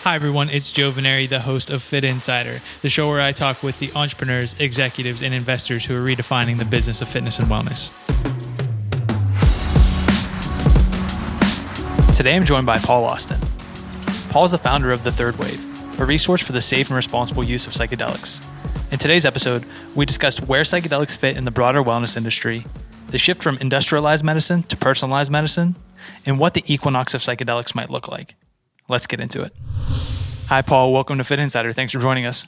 Hi, everyone. It's Joe Veneri, the host of Fit Insider, the show where I talk with the entrepreneurs, executives, and investors who are redefining the business of fitness and wellness. Today, I'm joined by Paul Austin. Paul is the founder of The Third Wave, a resource for the safe and responsible use of psychedelics. In today's episode, we discussed where psychedelics fit in the broader wellness industry, the shift from industrialized medicine to personalized medicine, and what the Equinox of psychedelics might look like. Let's get into it. Hi, Paul. Welcome to Fit Insider. Thanks for joining us.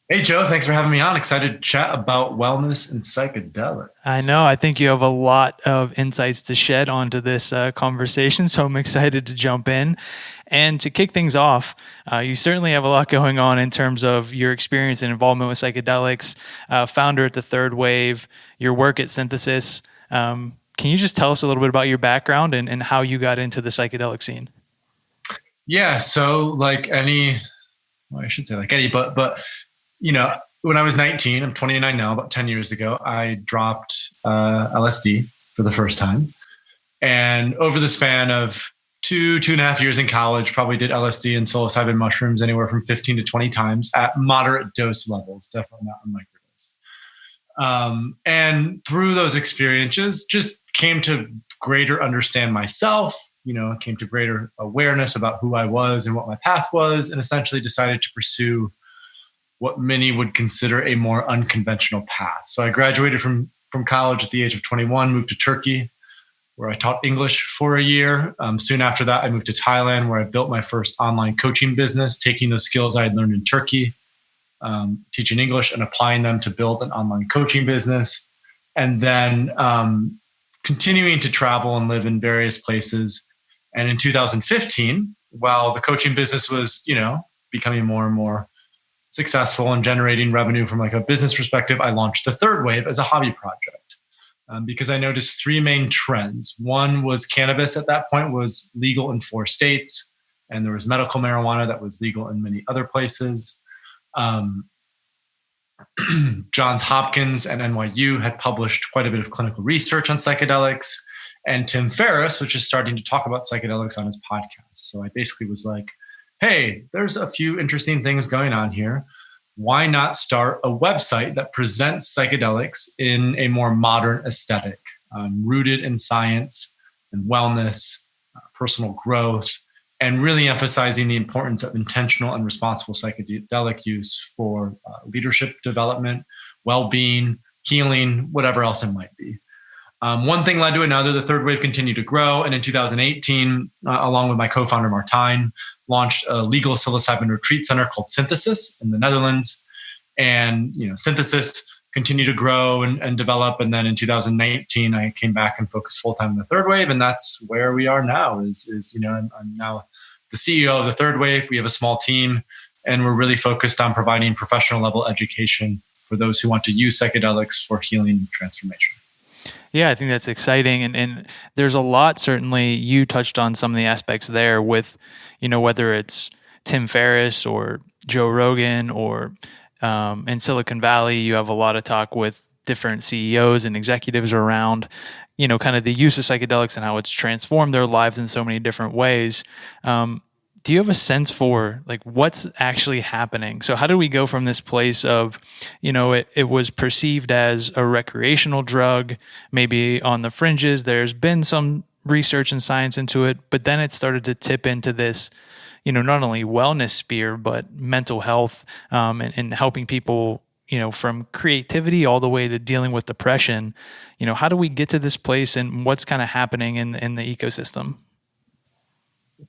Hey, Joe. Thanks for having me on. Excited to chat about wellness and psychedelics. I know. I think you have a lot of insights to shed onto this conversation, so I'm excited to jump in. And to kick things off, you certainly have a lot going on in terms of your experience and involvement with psychedelics, founder at The Third Wave, your work at Synthesis. Can you just tell us a little bit about your background and how you got into the psychedelic scene? Yeah. So like any, well, I should say like any, but you know, when I was 19, I'm 29 now, about 10 years ago, I dropped LSD for the first time. And over the span of two and a half years in college, probably did LSD and psilocybin mushrooms anywhere from 15 to 20 times at moderate dose levels, definitely not a microdose. And through those experiences, just came to greater understand myself, came to greater awareness about who I was and what my path was, and essentially decided to pursue what many would consider a more unconventional path. So I graduated from college at the age of 21, moved to Turkey, where I taught English for a year. Soon after that, I moved to Thailand, where I built my first online coaching business, taking those skills I had learned in Turkey, teaching English and applying them to build an online coaching business. And then continuing to travel and live in various places. And in 2015, while the coaching business was, becoming more and more successful and generating revenue from like a business perspective, I launched The Third Wave as a hobby project because I noticed three main trends. One was cannabis at that point was legal in 4 states, and there was medical marijuana that was legal in many other places. Johns Hopkins and NYU had published quite a bit of clinical research on psychedelics, and Tim Ferriss was just starting to talk about psychedelics on his podcast. So I basically was like, hey, there's a few interesting things going on here. Why not start a website that presents psychedelics in a more modern aesthetic, rooted in science and wellness, personal growth, and really emphasizing the importance of intentional and responsible psychedelic use for leadership development, well-being, healing, whatever else it might be. One thing led to another. The Third Wave continued to grow. And in 2018, along with my co-founder, Martijn, launched a legal psilocybin retreat center called Synthesis in the Netherlands. And, Synthesis continued to grow and develop. And then in 2019, I came back and focused full-time on The Third Wave. And that's where we are now I'm now the CEO of The Third Wave. We have a small team, and we're really focused on providing professional level education for those who want to use psychedelics for healing and transformation. Yeah, I think that's exciting. And there's a lot, certainly you touched on some of the aspects there with, whether it's Tim Ferriss or Joe Rogan or in Silicon Valley, you have a lot of talk with different CEOs and executives around, kind of the use of psychedelics and how it's transformed their lives in so many different ways. Do you have a sense for like what's actually happening? So how do we go from this place of, it was perceived as a recreational drug, maybe on the fringes, there's been some research and science into it, but then it started to tip into this, not only wellness sphere, but mental health and helping people, from creativity all the way to dealing with depression. How do we get to this place and what's kind of happening in the ecosystem?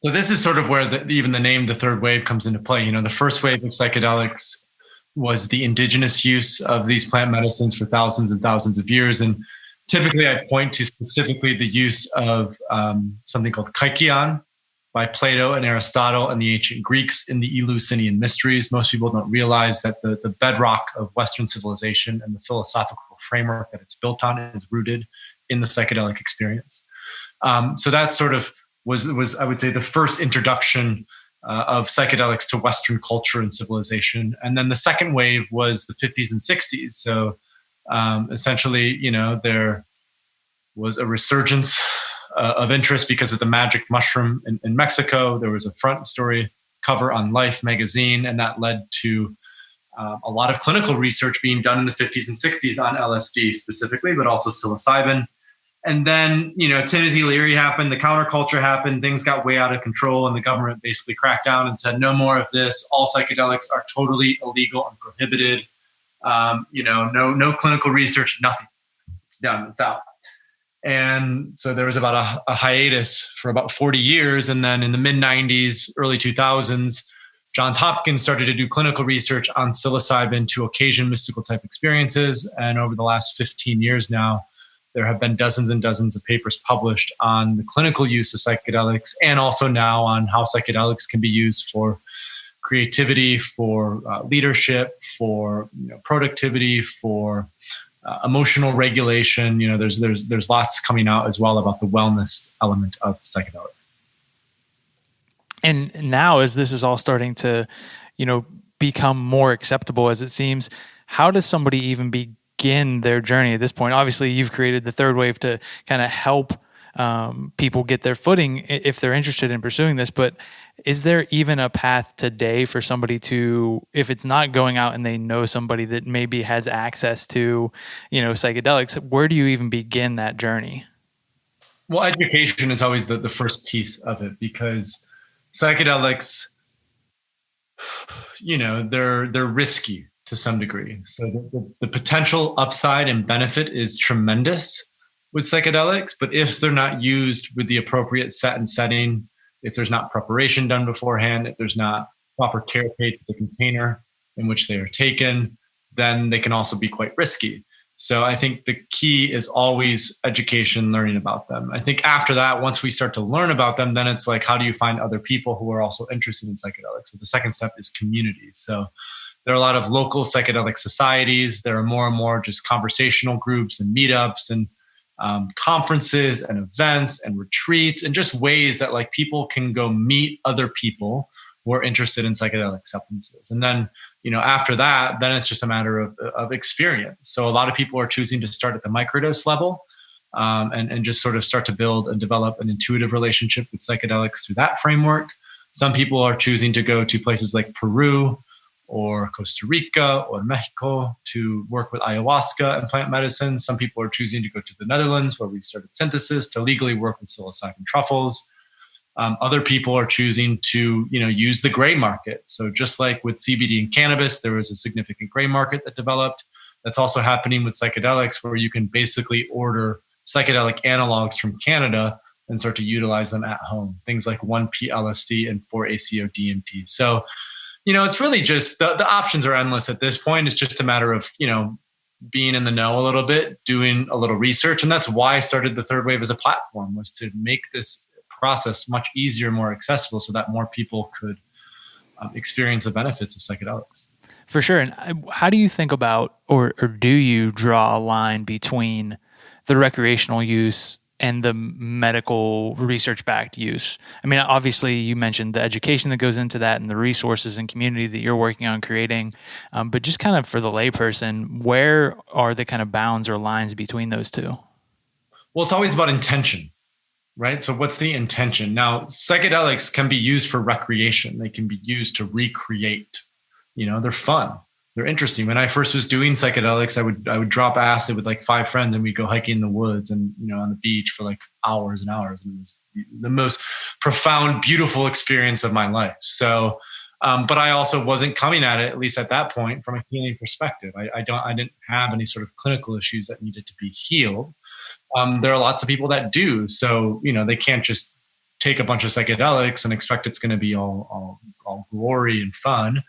So this is sort of where even the name The Third Wave comes into play. The first wave of psychedelics was the indigenous use of these plant medicines for thousands and thousands of years. And typically I point to specifically the use of something called kykeon by Plato and Aristotle and the ancient Greeks in the Eleusinian mysteries. Most people don't realize that the bedrock of Western civilization and the philosophical framework that it's built on is rooted in the psychedelic experience. So that sort of was I would say the first introduction of psychedelics to Western culture and civilization. And then the second wave was the 50s and 60s. So essentially, there was a resurgence of interest because of the magic mushroom in Mexico. There was a front story cover on Life magazine, and that led to a lot of clinical research being done in the 50s and 60s on LSD specifically, but also psilocybin. And then, Timothy Leary happened, the counterculture happened, things got way out of control, and the government basically cracked down and said, no more of this. All psychedelics are totally illegal and prohibited. No clinical research, nothing. It's done, it's out. And so there was about a hiatus for about 40 years. And then in the mid 90s, early 2000s, Johns Hopkins started to do clinical research on psilocybin to occasion mystical type experiences. And over the last 15 years now, there have been dozens and dozens of papers published on the clinical use of psychedelics, and also now on how psychedelics can be used for creativity, for leadership, for productivity, for emotional regulation. There's lots coming out as well about the wellness element of psychedelics. And now, as this is all starting to, become more acceptable, as it seems, how does somebody even begin their journey at this point? Obviously, you've created the third wave to kind of help people get their footing if they're interested in pursuing this. But is there even a path today for somebody to, if it's not going out and they know somebody that maybe has access to, psychedelics, where do you even begin that journey? Well, education is always the first piece of it, because psychedelics, they're risky to some degree. So the potential upside and benefit is tremendous with psychedelics, but if they're not used with the appropriate set and setting, if there's not preparation done beforehand, if there's not proper care paid to the container in which they are taken, then they can also be quite risky. So I think the key is always education, learning about them. I think after that, once we start to learn about them, then it's like, how do you find other people who are also interested in psychedelics? So the second step is community. So there are a lot of local psychedelic societies. There are more and more just conversational groups and meetups and conferences and events and retreats, and just ways that like people can go meet other people who are interested in psychedelic substances. And then, after that, then it's just a matter of experience. So a lot of people are choosing to start at the microdose level, and just sort of start to build and develop an intuitive relationship with psychedelics through that framework. Some people are choosing to go to places like Peru or Costa Rica or Mexico to work with ayahuasca and plant medicine. Some people are choosing to go to the Netherlands, where we started synthesis, to legally work with psilocybin truffles. Other people are choosing to, use the gray market. So just like with CBD and cannabis, there was a significant gray market that developed. That's also happening with psychedelics, where you can basically order psychedelic analogs from Canada and start to utilize them at home. Things like 1P-LSD and 4-ACO-DMT. So, it's really just the options are endless at this point. It's just a matter of, being in the know a little bit, doing a little research. And that's why I started the Third Wave as a platform, was to make this process much easier, more accessible, so that more people could experience the benefits of psychedelics. For sure. And how do you think about, or do you draw a line between the recreational use and the medical research-backed use? I mean, obviously you mentioned the education that goes into that and the resources and community that you're working on creating. But just kind of for the layperson, where are the kind of bounds or lines between those two? Well, it's always about intention, right? So what's the intention? Now, psychedelics can be used for recreation. They can be used to recreate. They're fun. They're interesting. When I first was doing psychedelics, I would drop acid with like 5 friends, and we'd go hiking in the woods and, on the beach for like hours and hours. And it was the most profound, beautiful experience of my life. So, but I also wasn't coming at least at that point, from a healing perspective. I didn't have any sort of clinical issues that needed to be healed. There are lots of people that do. So, they can't just take a bunch of psychedelics and expect it's going to be all glory and fun.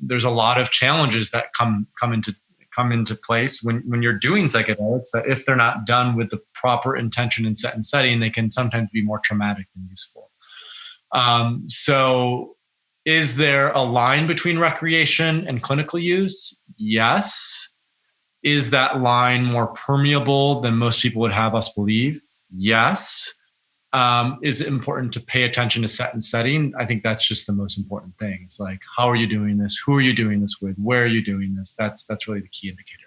There's a lot of challenges that come into place when you're doing psychedelics, that if they're not done with the proper intention and set and setting, they can sometimes be more traumatic than useful. So is there a line between recreation and clinical use? Yes. Is that line more permeable than most people would have us believe? Yes. Is it important to pay attention to set and setting? I think that's just the most important thing. It's like, how are you doing this? Who are you doing this with? Where are you doing this? That's really the key indicator.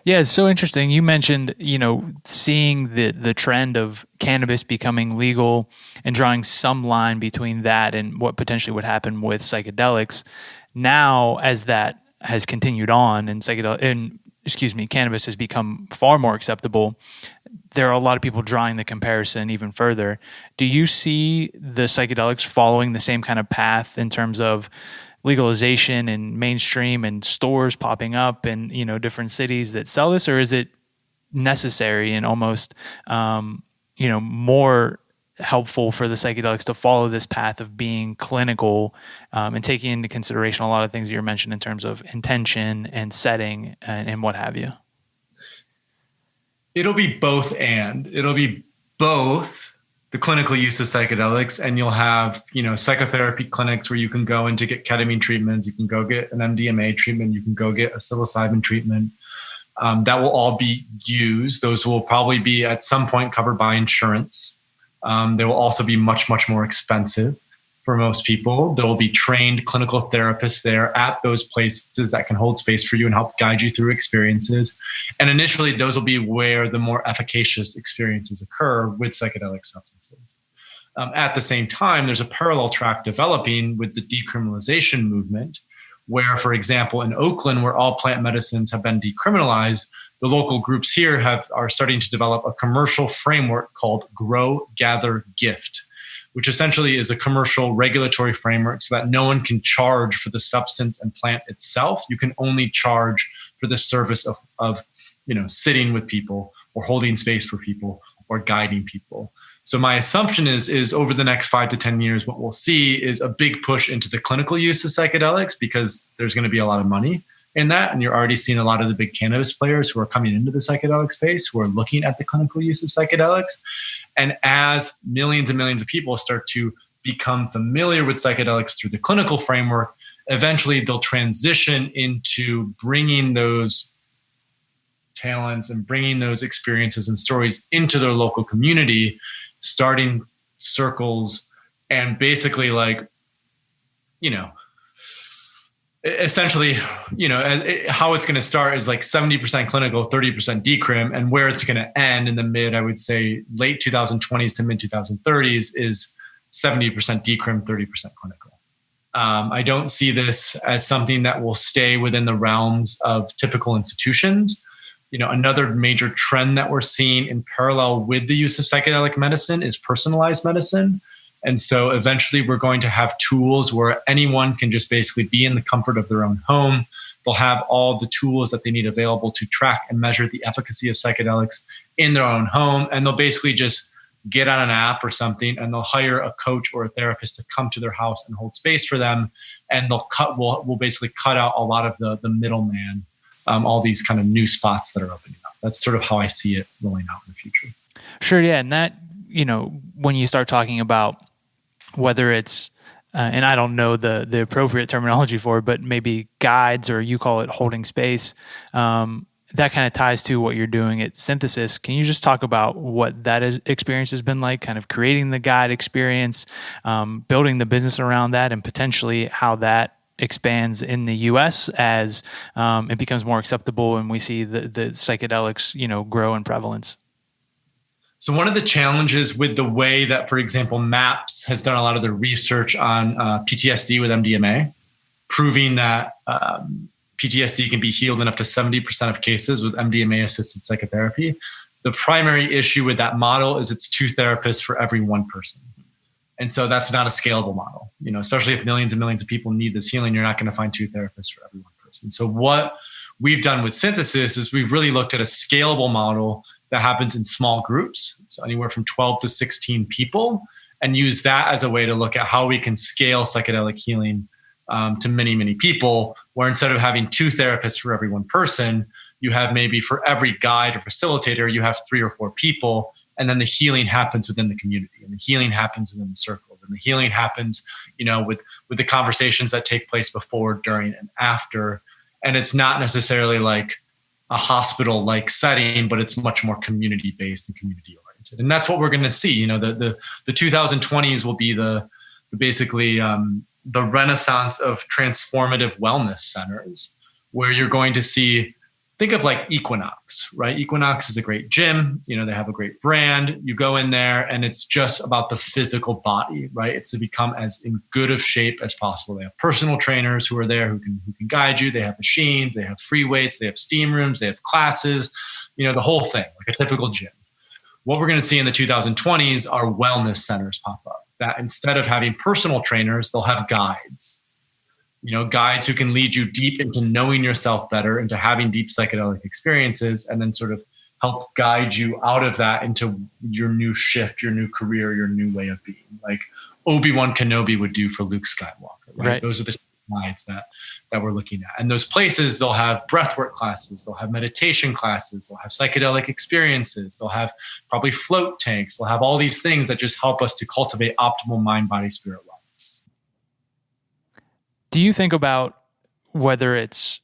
Yeah, it's so interesting. You mentioned, seeing the trend of cannabis becoming legal and drawing some line between that and what potentially would happen with psychedelics. Now, as that has continued on and cannabis has become far more acceptable, there are a lot of people drawing the comparison even further. Do you see the psychedelics following the same kind of path in terms of legalization and mainstream and stores popping up in different cities that sell this, or is it necessary and almost more helpful for the psychedelics to follow this path of being clinical and taking into consideration a lot of things that you mentioned in terms of intention and setting and what have you? It'll be both, and it'll be both the clinical use of psychedelics, and you'll have, psychotherapy clinics where you can go in to get ketamine treatments, you can go get an MDMA treatment, you can go get a psilocybin treatment. That will all be used. Those will probably be at some point covered by insurance. They will also be much, much more expensive for most people. There will be trained clinical therapists there at those places that can hold space for you and help guide you through experiences. And initially, those will be where the more efficacious experiences occur with psychedelic substances. At the same time, there's a parallel track developing with the decriminalization movement, where, for example, in Oakland, where all plant medicines have been decriminalized, the local groups here are starting to develop a commercial framework called Grow, Gather, Gift, which essentially is a commercial regulatory framework so that no one can charge for the substance and plant itself. You can only charge for the service of sitting with people or holding space for people or guiding people. So my assumption is over the next 5 to 10 years, what we'll see is a big push into the clinical use of psychedelics, because there's going to be a lot of money in that. And you're already seeing a lot of the big cannabis players who are coming into the psychedelic space, who are looking at the clinical use of psychedelics. And as millions and millions of people start to become familiar with psychedelics through the clinical framework, eventually they'll transition into bringing those talents and bringing those experiences and stories into their local community, starting circles, and basically essentially, how it's going to start is like 70% clinical, 30% decrim, and where it's going to end in the I would say late 2020s to mid 2030s is 70% decrim, 30% clinical. I don't see this as something that will stay within the realms of typical institutions. Another major trend that we're seeing in parallel with the use of psychedelic medicine is personalized medicine. And so eventually we're going to have tools where anyone can just basically be in the comfort of their own home. They'll have all the tools that they need available to track and measure the efficacy of psychedelics in their own home. And they'll basically just get on an app or something, and they'll hire a coach or a therapist to come to their house and hold space for them. And we'll basically cut out a lot of the middleman, all these kind of new spots that are opening up. That's sort of how I see it rolling out in the future. Sure. Yeah. And that, when you start talking about whether it's, and I don't know the appropriate terminology for it, but maybe guides, or you call it holding space, that kind of ties to what you're doing at Synthesis. Can you just talk about what that experience has been like, kind of creating the guide experience, building the business around that, and potentially how that expands in the U.S. as it becomes more acceptable and we see the psychedelics, grow in prevalence? So one of the challenges with the way that, for example, MAPS has done a lot of the research on PTSD with MDMA, proving that PTSD can be healed in up to 70% of cases with MDMA-assisted psychotherapy. The primary issue with that model is it's 2 therapists for every 1 person. And so that's not a scalable model, especially if millions and millions of people need this healing, you're not going to find 2 therapists for every 1 person. So what we've done with Synthesis is we've really looked at a scalable model that happens in small groups, so anywhere from 12 to 16 people, and use that as a way to look at how we can scale psychedelic healing to many, many people, where instead of having 2 therapists for every 1 person, you have maybe for every guide or facilitator, you have 3 or 4 people, and then the healing happens within the community, and the healing happens within the circle, and the healing happens, with the conversations that take place before, during, and after. And it's not necessarily like a hospital-like setting, but it's much more community-based and community-oriented. And that's what we're going to see. The 2020s will be the renaissance of transformative wellness centers, where you're going to see think of like Equinox, right? Equinox is a great gym. They have a great brand. You go in there and it's just about the physical body, right? It's to become as in good of shape as possible. They have personal trainers who are there who can guide you. They have machines, they have free weights, they have steam rooms, they have classes, the whole thing, like a typical gym. What we're going to see in the 2020s are wellness centers pop up, that instead of having personal trainers, they'll have guides. Guides who can lead you deep into knowing yourself better, into having deep psychedelic experiences, and then sort of help guide you out of that into your new shift, your new career, your new way of being, like Obi-Wan Kenobi would do for Luke Skywalker, right? Those are the guides that we're looking at. And those places, they'll have breathwork classes, they'll have meditation classes, they'll have psychedelic experiences, they'll have probably float tanks, they'll have all these things that just help us to cultivate optimal mind, body, spirit life. Do you think about whether it's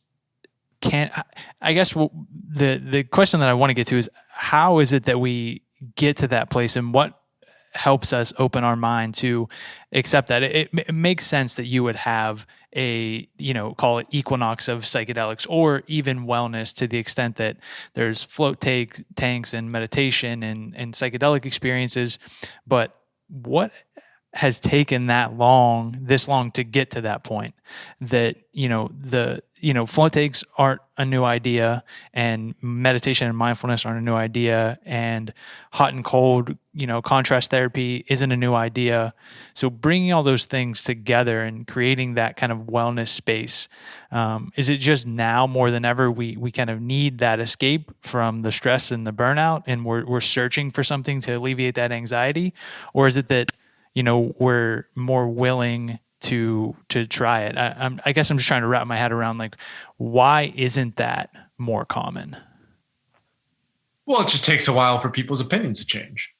I guess the question that I want to get to is, how is it that we get to that place, and what helps us open our mind to accept that? It makes sense that you would have a, call it Equinox of psychedelics, or even wellness, to the extent that there's float tanks and meditation and psychedelic experiences. But what has taken this long to get to that point, that, float tanks aren't a new idea, and meditation and mindfulness aren't a new idea, and hot and cold, contrast therapy isn't a new idea. So bringing all those things together and creating that kind of wellness space, is it just now more than ever we kind of need that escape from the stress and the burnout, and we're searching for something to alleviate that anxiety? Or is it that we're more willing to try it? I guess I'm just trying to wrap my head around, like, why isn't that more common? Well, it just takes a while for people's opinions to change.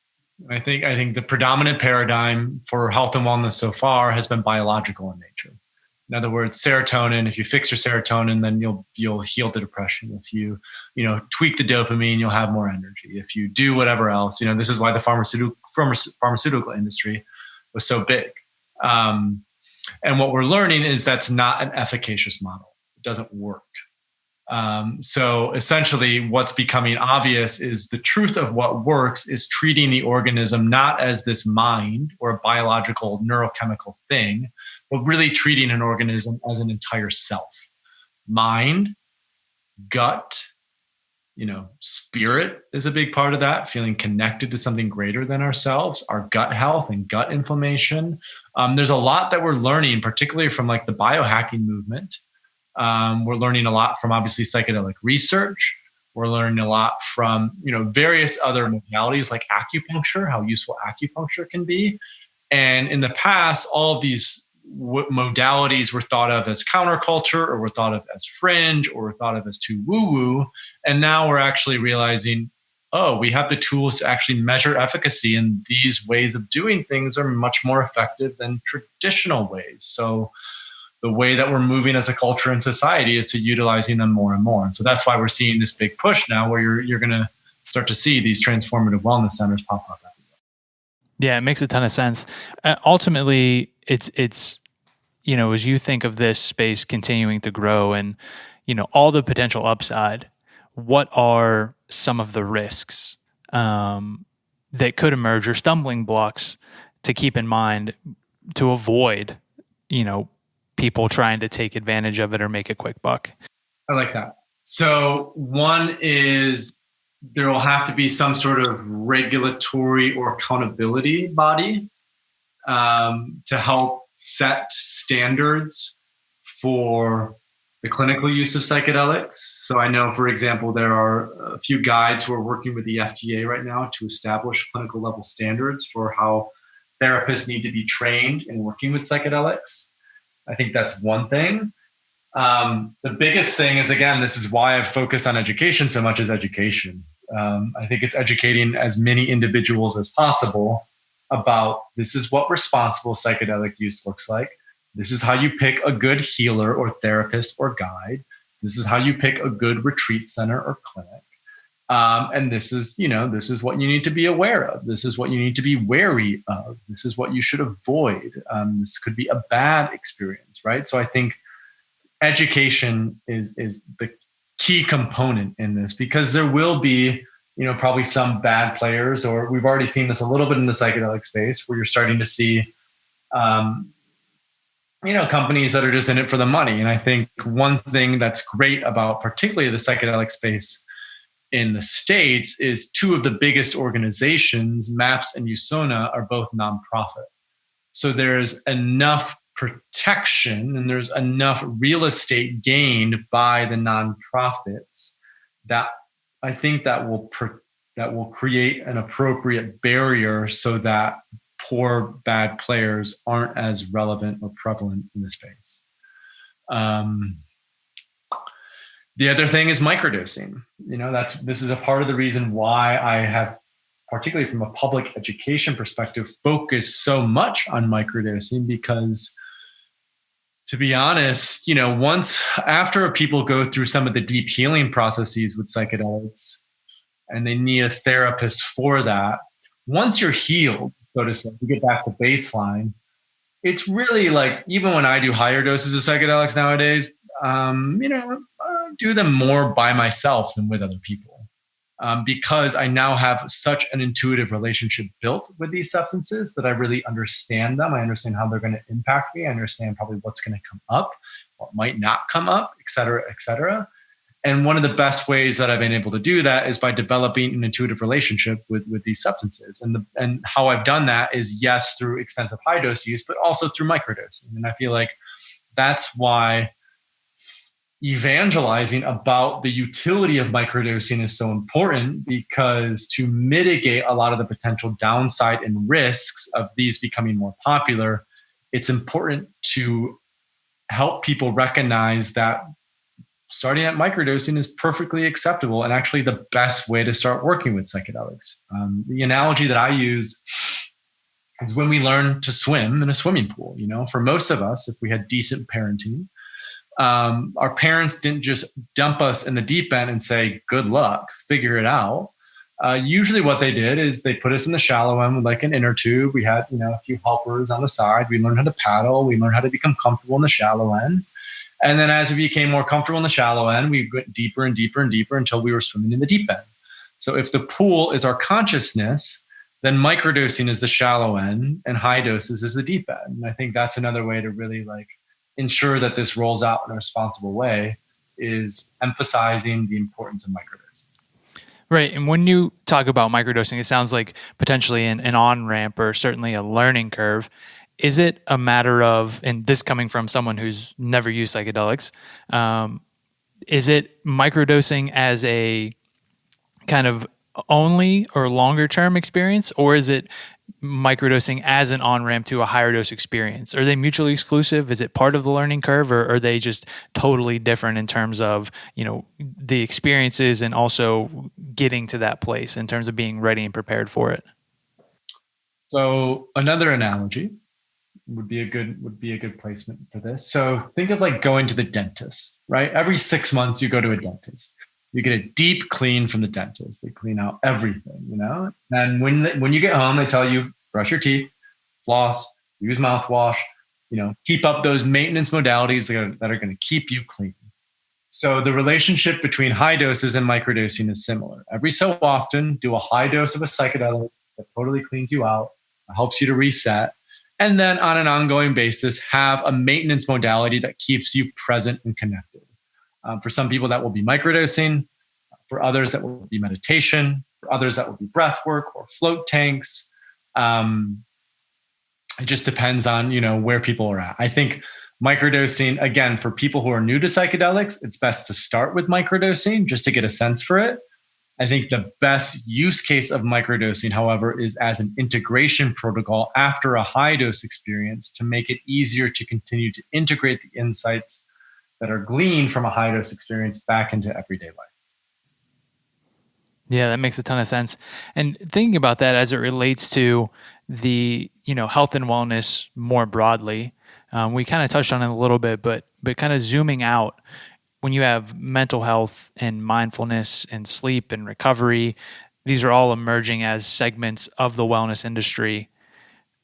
I think the predominant paradigm for health and wellness so far has been biological in nature. In other words, serotonin, if you fix your serotonin, then you'll heal the depression. If you tweak the dopamine, you'll have more energy. If you do whatever else, this is why the pharmaceutical industry was so big. And what we're learning is that's not an efficacious model. It doesn't work. So essentially what's becoming obvious is the truth of what works is treating the organism not as this mind or a biological neurochemical thing, but really treating an organism as an entire self. Mind, gut, spirit is a big part of that, feeling connected to something greater than ourselves, our gut health and gut inflammation. There's a lot that we're learning, particularly from like the biohacking movement. We're learning a lot from obviously psychedelic research. We're learning a lot from, various other modalities like acupuncture, how useful acupuncture can be. And in the past, all of these modalities were thought of as counterculture, or were thought of as fringe, or were thought of as too woo-woo. And now we're actually realizing, we have the tools to actually measure efficacy, and these ways of doing things are much more effective than traditional ways. So the way that we're moving as a culture and society is to utilizing them more and more. And so that's why we're seeing this big push now, where you're going to start to see these transformative wellness centers pop up. Yeah, it makes a ton of sense. Ultimately, it's as you think of this space continuing to grow and all the potential upside, what are some of the risks that could emerge, or stumbling blocks to keep in mind to avoid people trying to take advantage of it or make a quick buck? I like that. So one is, there will have to be some sort of regulatory or accountability body to help set standards for the clinical use of psychedelics. So I know, for example, there are a few guides who are working with the FDA right now to establish clinical level standards for how therapists need to be trained in working with psychedelics. I think that's one thing. The biggest thing is, again, this is why I've focused on education so much, as education. I think it's educating as many individuals as possible about, this is what responsible psychedelic use looks like. This is how you pick a good healer or therapist or guide. This is how you pick a good retreat center or clinic. And this is what you need to be aware of. This is what you need to be wary of. This is what you should avoid. This could be a bad experience, right? So I think education is the key component in this, because there will be, probably some bad players, or we've already seen this a little bit in the psychedelic space where you're starting to see, um, companies that are just in it for the money. And I think one thing that's great about particularly the psychedelic space in the States is two of the biggest organizations, MAPS and USONA, are both nonprofit. So there's enough protection and there's enough real estate gained by the nonprofits that I think that will create an appropriate barrier so that poor, bad players aren't as relevant or prevalent in the space. The other thing is microdosing. This is a part of the reason why I have, particularly from a public education perspective, focused so much on microdosing, because to be honest, once after people go through some of the deep healing processes with psychedelics and they need a therapist for that, once you're healed, so to say, you get back to baseline, it's really like, even when I do higher doses of psychedelics nowadays, I do them more by myself than with other people, because I now have such an intuitive relationship built with these substances that I really understand them. I understand how they're going to impact me. I understand probably what's going to come up, what might not come up, et cetera, et cetera. And one of the best ways that I've been able to do that is by developing an intuitive relationship with these substances. And how I've done that is, yes, through extensive high dose use, but also through microdosing. And I feel like that's why evangelizing about the utility of microdosing is so important, because to mitigate a lot of the potential downside and risks of these becoming more popular, it's important to help people recognize that starting at microdosing is perfectly acceptable and actually the best way to start working with psychedelics. The analogy that I use is when we learn to swim in a swimming pool. For most of us, if we had decent parenting, our parents didn't just dump us in the deep end and say, good luck, figure it out. Usually what they did is they put us in the shallow end with like an inner tube. We had, a few helpers on the side. We learned how to paddle. We learned how to become comfortable in the shallow end. And then as we became more comfortable in the shallow end, we went deeper and deeper and deeper until we were swimming in the deep end. So if the pool is our consciousness, then microdosing is the shallow end and high doses is the deep end. And I think that's another way to really ensure that this rolls out in a responsible way, is emphasizing the importance of microdosing. Right. And when you talk about microdosing, it sounds like potentially an on-ramp or certainly a learning curve. Is it a matter of, and this coming from someone who's never used psychedelics, is it microdosing as a kind of only or longer term experience, or is it microdosing as an on-ramp to a higher dose experience? Are they mutually exclusive? Is it part of the learning curve, or are they just totally different in terms of, the experiences and also getting to that place in terms of being ready and prepared for it? So another analogy would be a good placement for this. So think of like going to the dentist, right? Every 6 months you go to a dentist. You get a deep clean from the dentist. They clean out everything, And when you get home, they tell you, brush your teeth, floss, use mouthwash, keep up those maintenance modalities that are going to keep you clean. So the relationship between high doses and microdosing is similar. Every so often, do a high dose of a psychedelic that totally cleans you out, helps you to reset. And then on an ongoing basis, have a maintenance modality that keeps you present and connected. For some people, that will be microdosing. For others, that will be meditation. For others, that will be breath work or float tanks. It just depends on, where people are at. I think microdosing, again, for people who are new to psychedelics, it's best to start with microdosing just to get a sense for it. I think the best use case of microdosing, however, is as an integration protocol after a high dose experience to make it easier to continue to integrate the insights that are gleaned from a high dose experience back into everyday life. Yeah, that makes a ton of sense. And thinking about that as it relates to the, health and wellness more broadly, we kind of touched on it a little bit, but kind of zooming out, when you have mental health and mindfulness and sleep and recovery, these are all emerging as segments of the wellness industry.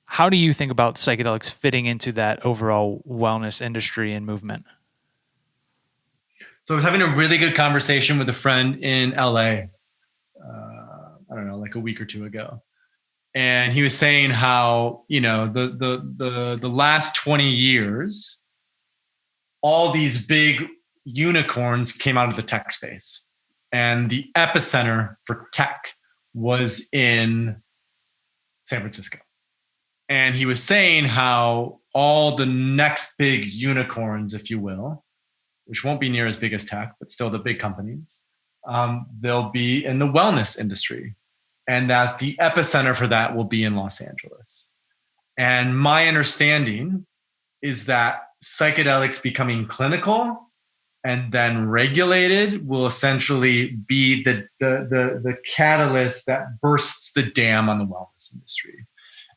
How do you think about psychedelics fitting into that overall wellness industry and movement? So I was having a really good conversation with a friend in LA, I don't know, like a week or two ago. And he was saying how, the last 20 years, all these big unicorns came out of the tech space. And the epicenter for tech was in San Francisco. And he was saying how all the next big unicorns, if you will, which won't be near as big as tech, but still the big companies, they'll be in the wellness industry. And that the epicenter for that will be in Los Angeles. And my understanding is that psychedelics becoming clinical and then regulated will essentially be the catalyst that bursts the dam on the wellness industry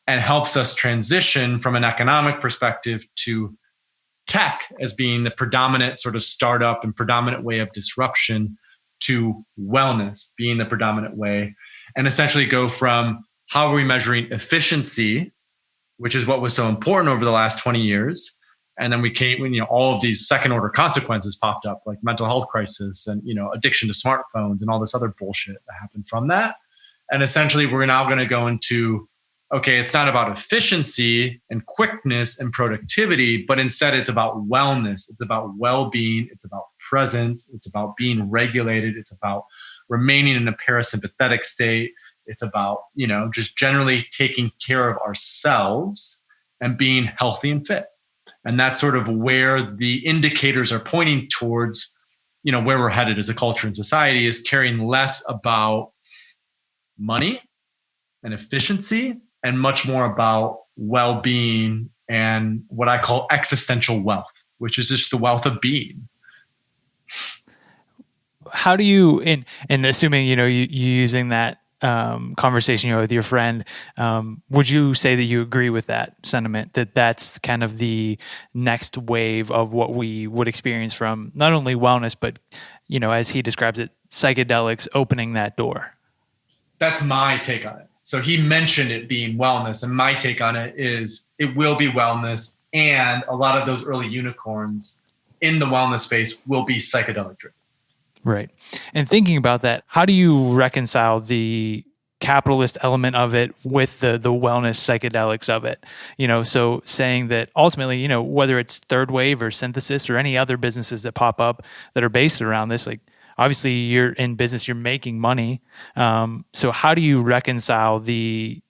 and helps us transition from an economic perspective to tech as being the predominant sort of startup and predominant way of disruption to wellness being the predominant way, and essentially go from how are we measuring efficiency, which is what was so important over the last 20 years. And then we came when, all of these second order consequences popped up, like mental health crisis and, addiction to smartphones and all this other bullshit that happened from that. And essentially we're now going to go into, okay, it's not about efficiency and quickness and productivity, but instead it's about wellness. It's about well-being. It's about presence. It's about being regulated. It's about remaining in a parasympathetic state. It's about, just generally taking care of ourselves and being healthy and fit. And that's sort of where the indicators are pointing towards, where we're headed as a culture and society is caring less about money and efficiency and much more about well-being and what I call existential wealth, which is just the wealth of being. How do you, and assuming, you using that conversation with your friend, would you say that you agree with that sentiment, that that's kind of the next wave of what we would experience from not only wellness, but, as he describes it, psychedelics opening that door? That's my take on it. So he mentioned it being wellness, and my take on it is it will be wellness, and a lot of those early unicorns in the wellness space will be psychedelic driven. Right. And thinking about that, how do you reconcile the capitalist element of it with the wellness psychedelics of it? So saying that ultimately, whether it's third wave or synthesis or any other businesses that pop up that are based around this, like obviously you're in business, you're making money. So how do you reconcile the,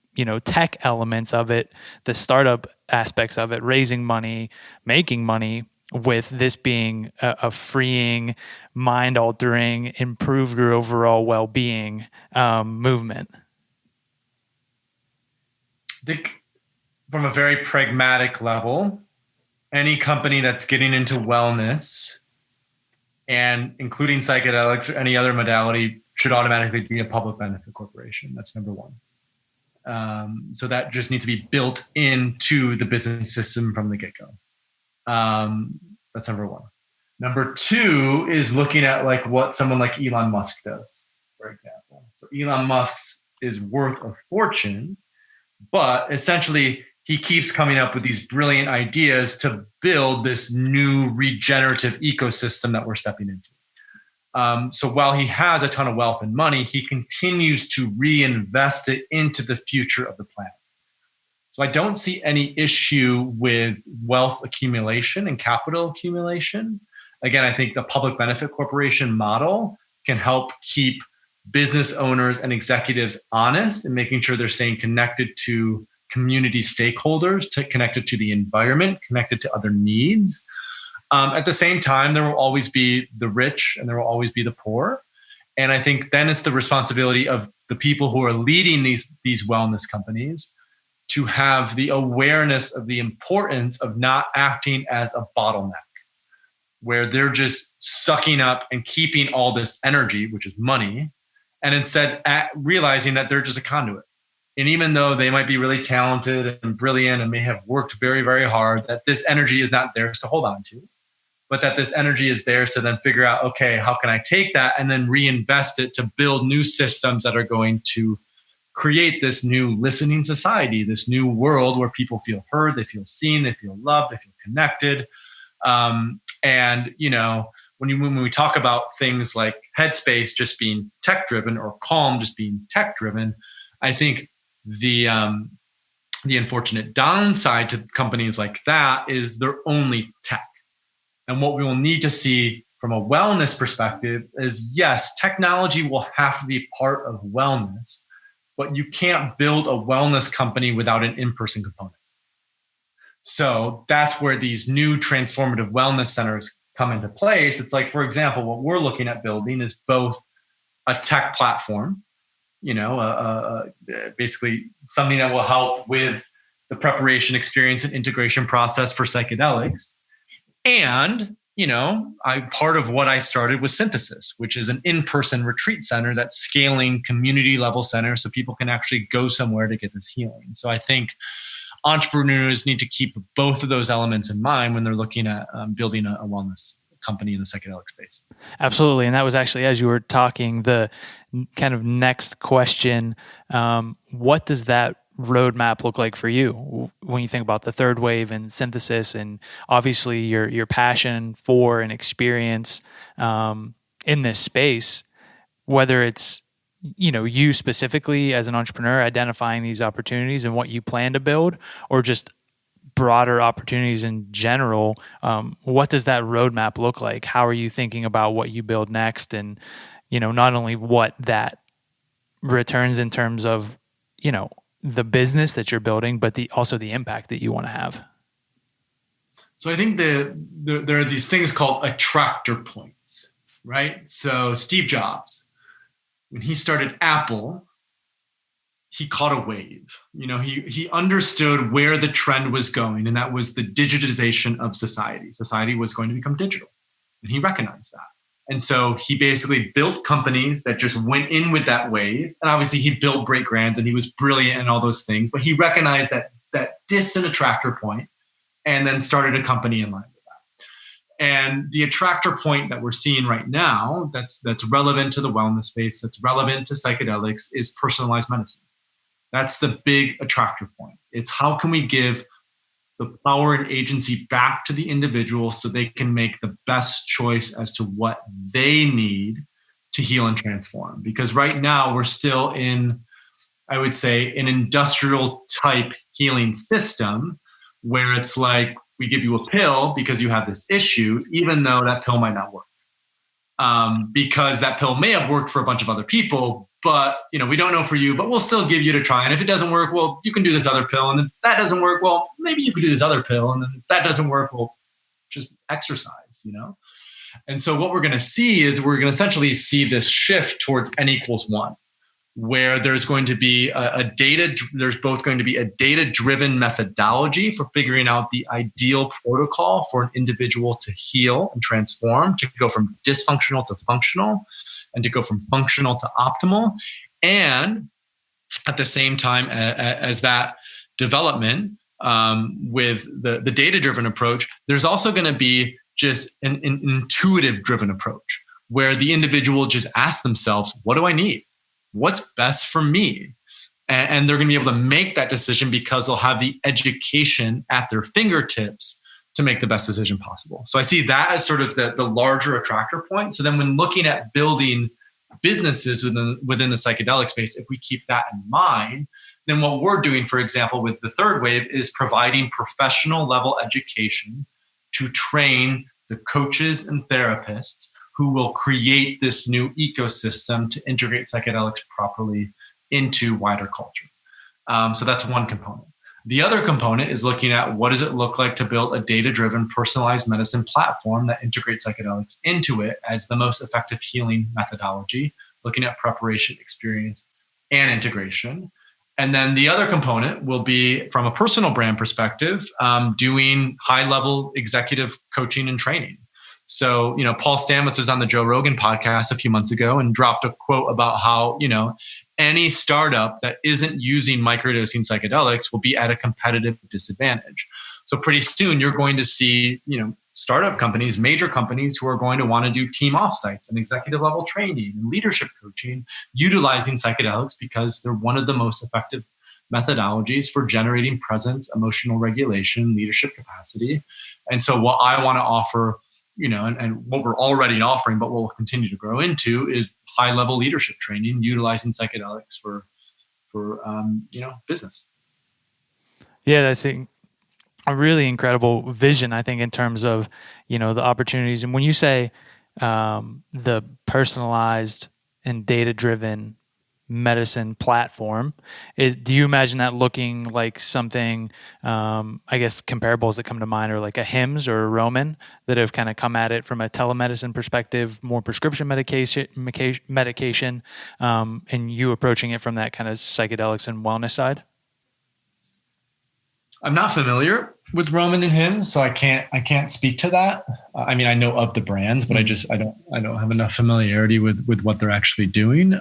tech elements of it, the startup aspects of it, raising money, making money, with this being a freeing, mind-altering, improve your overall well-being movement? I think from a very pragmatic level, any company that's getting into wellness and including psychedelics or any other modality should automatically be a public benefit corporation. That's number one. So that just needs to be built into the business system from the get-go. That's number one. Number two is looking at like what someone like Elon Musk does, for example. So Elon Musk is worth a fortune, but essentially he keeps coming up with these brilliant ideas to build this new regenerative ecosystem that we're stepping into. So while he has a ton of wealth and money, he continues to reinvest it into the future of the planet. So I don't see any issue with wealth accumulation and capital accumulation. Again, I think the public benefit corporation model can help keep business owners and executives honest and making sure they're staying connected to community stakeholders, connected to the environment, connected to other needs. At the same time, there will always be the rich and there will always be the poor. And I think then it's the responsibility of the people who are leading these wellness companies to have the awareness of the importance of not acting as a bottleneck, where they're just sucking up and keeping all this energy, which is money, and instead realizing that they're just a conduit. And even though they might be really talented and brilliant and may have worked very, very hard, that this energy is not theirs to hold on to, but that this energy is theirs to then figure out, okay, how can I take that and then reinvest it to build new systems that are going to create this new listening society, this new world where people feel heard, they feel seen, they feel loved, they feel connected. And, when we talk about things like Headspace just being tech driven or Calm just being tech driven, I think the unfortunate downside to companies like that is they're only tech. And what we will need to see from a wellness perspective is, yes, technology will have to be part of wellness, but you can't build a wellness company without an in-person component. So that's where these new transformative wellness centers come into place. It's like, for example, what we're looking at building is both a tech platform, basically something that will help with the preparation, experience, and integration process for psychedelics. And, part of what I started was Synthesis, which is an in-person retreat center that's scaling community level centers so people can actually go somewhere to get this healing. So I think entrepreneurs need to keep both of those elements in mind when they're looking at building a wellness company in the psychedelic space. Absolutely. And that was actually, as you were talking, the kind of next question. What does that roadmap look like for you when you think about the third wave and Synthesis, and obviously your passion for and experience in this space, whether it's you specifically as an entrepreneur identifying these opportunities and what you plan to build, or just broader opportunities in general? What does that roadmap look like? How are you thinking about what you build next, and not only what that returns in terms of the business that you're building, but also the impact that you want to have? So I think there are these things called attractor points, right? So Steve Jobs, when he started Apple, he caught a wave. He understood where the trend was going, and that was the digitization of society. Society was going to become digital, and he recognized that. And so he basically built companies that just went in with that wave. And obviously he built great brands and he was brilliant and all those things, but he recognized that distant attractor point and then started a company in line with that. And the attractor point that we're seeing right now that's relevant to the wellness space, that's relevant to psychedelics, is personalized medicine. That's the big attractor point. It's how can we give the power and agency back to the individual so they can make the best choice as to what they need to heal and transform. Because right now we're still in, I would say, an industrial type healing system where it's like, we give you a pill because you have this issue, even though that pill might not work. Because that pill may have worked for a bunch of other people, but we don't know for you, but we'll still give you to try. And if it doesn't work, well, you can do this other pill. And if that doesn't work, well, maybe you could do this other pill. And then if that doesn't work, well, just exercise, And so what we're going to see is we're going to essentially see this shift towards N=1, where there's going to be there's both going to be a data-driven methodology for figuring out the ideal protocol for an individual to heal and transform, to go from dysfunctional to functional, and to go from functional to optimal. And at the same time as that development, with the data-driven approach, there's also going to be just an intuitive-driven approach where the individual just asks themselves, what do I need? What's best for me? And they're going to be able to make that decision because they'll have the education at their fingertips to make the best decision possible. So I see that as sort of the larger attractor point. So then when looking at building businesses within the psychedelic space, if we keep that in mind, then what we're doing, for example, with the third wave is providing professional level education to train the coaches and therapists who will create this new ecosystem to integrate psychedelics properly into wider culture. So that's one component. The other component is looking at what does it look like to build a data-driven personalized medicine platform that integrates psychedelics into it as the most effective healing methodology, looking at preparation, experience, and integration. And then the other component will be, from a personal brand perspective, doing high-level executive coaching and training. So, Paul Stamets was on the Joe Rogan podcast a few months ago and dropped a quote about how, any startup that isn't using microdosing psychedelics will be at a competitive disadvantage. So pretty soon you're going to see, startup companies, major companies who are going to want to do team offsites and executive level training and leadership coaching, utilizing psychedelics because they're one of the most effective methodologies for generating presence, emotional regulation, leadership capacity. And so what I want to offer and what we're already offering, but what we'll continue to grow into is high level leadership training, utilizing psychedelics for business. Yeah, that's a really incredible vision, I think, in terms of, the opportunities. And when you say the personalized and data-driven medicine platform, do you imagine that looking like something, I guess comparables that come to mind are like a Hims or a Roman that have kind of come at it from a telemedicine perspective, more prescription medication, and you approaching it from that kind of psychedelics and wellness side? I'm not familiar with Roman and Hims, so I can't speak to that. I mean, I know of the brands, but I don't have enough familiarity with what they're actually doing.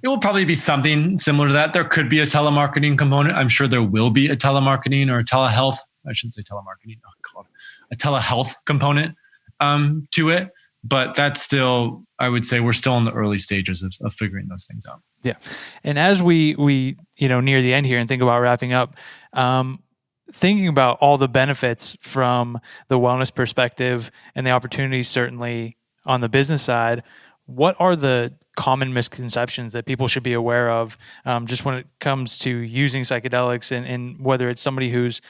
It will probably be something similar to that. There could be a telemarketing component. I'm sure there will be a telemarketing or a telehealth. I shouldn't say telemarketing. Oh God, a telehealth component to it. But that's still, I would say, we're still in the early stages of figuring those things out. Yeah, and as we near the end here and think about wrapping up, thinking about all the benefits from the wellness perspective and the opportunities certainly on the business side, what are the common misconceptions that people should be aware of just when it comes to using psychedelics and whether it's somebody who's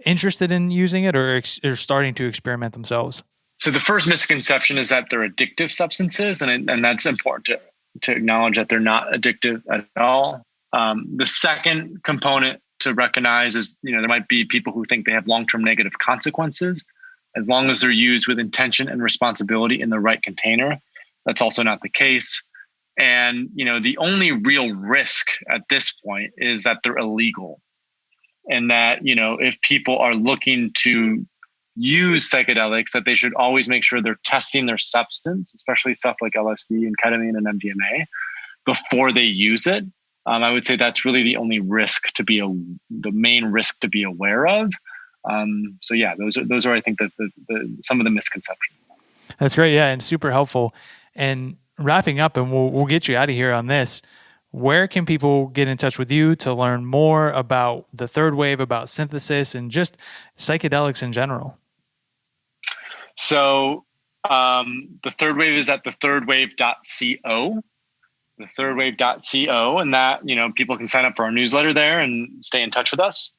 interested in using it or starting to experiment themselves? So the first misconception is that they're addictive substances, and that's important to acknowledge that they're not addictive at all. The second component to recognize is, there might be people who think they have long-term negative consequences as long as they're used with intention and responsibility in the right container. That's also not the case. And, the only real risk at this point is that they're illegal. And that, if people are looking to use psychedelics, that they should always make sure they're testing their substance, especially stuff like LSD and ketamine and MDMA, before they use it. I would say that's really the only risk the main risk to be aware of. So yeah, those are I think some of the misconceptions. That's great, yeah, and super helpful. And wrapping up, and we'll get you out of here on this. Where can people get in touch with you to learn more about the third wave, about synthesis, and just psychedelics in general? So the third wave is at thethirdwave.co. Thethirdwave.co, and that people can sign up for our newsletter there and stay in touch with us.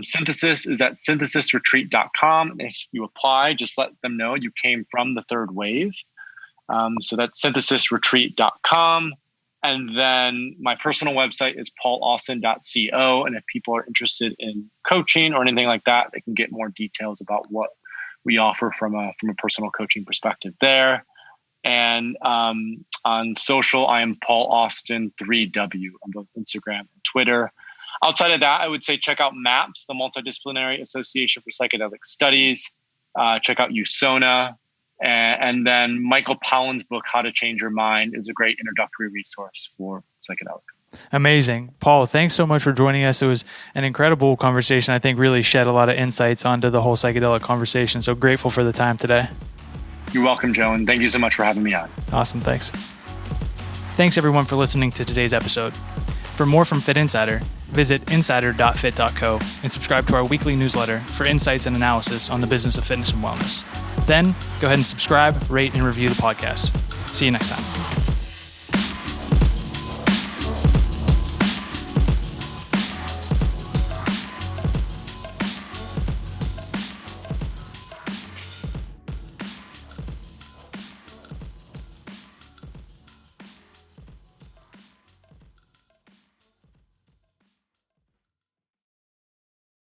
Synthesis is at synthesisretreat.com. If you apply, just let them know you came from the third wave. So that's synthesisretreat.com. And then my personal website is paulaustin.co. And if people are interested in coaching or anything like that, they can get more details about what we offer from a personal coaching perspective there. And on social, I am Paul Austin 3W on both Instagram and Twitter. Outside of that, I would say check out MAPS, the Multidisciplinary Association for Psychedelic Studies. Check out USONA. And then Michael Pollan's book, How to Change Your Mind, is a great introductory resource for psychedelics. Amazing. Paul, thanks so much for joining us. It was an incredible conversation. I think really shed a lot of insights onto the whole psychedelic conversation. So grateful for the time today. You're welcome, Joe, and thank you so much for having me on. Awesome. Thanks. Thanks, everyone, for listening to today's episode. For more from Fit Insider, visit insider.fit.co and subscribe to our weekly newsletter for insights and analysis on the business of fitness and wellness. Then, go ahead and subscribe, rate, and review the podcast. See you next time.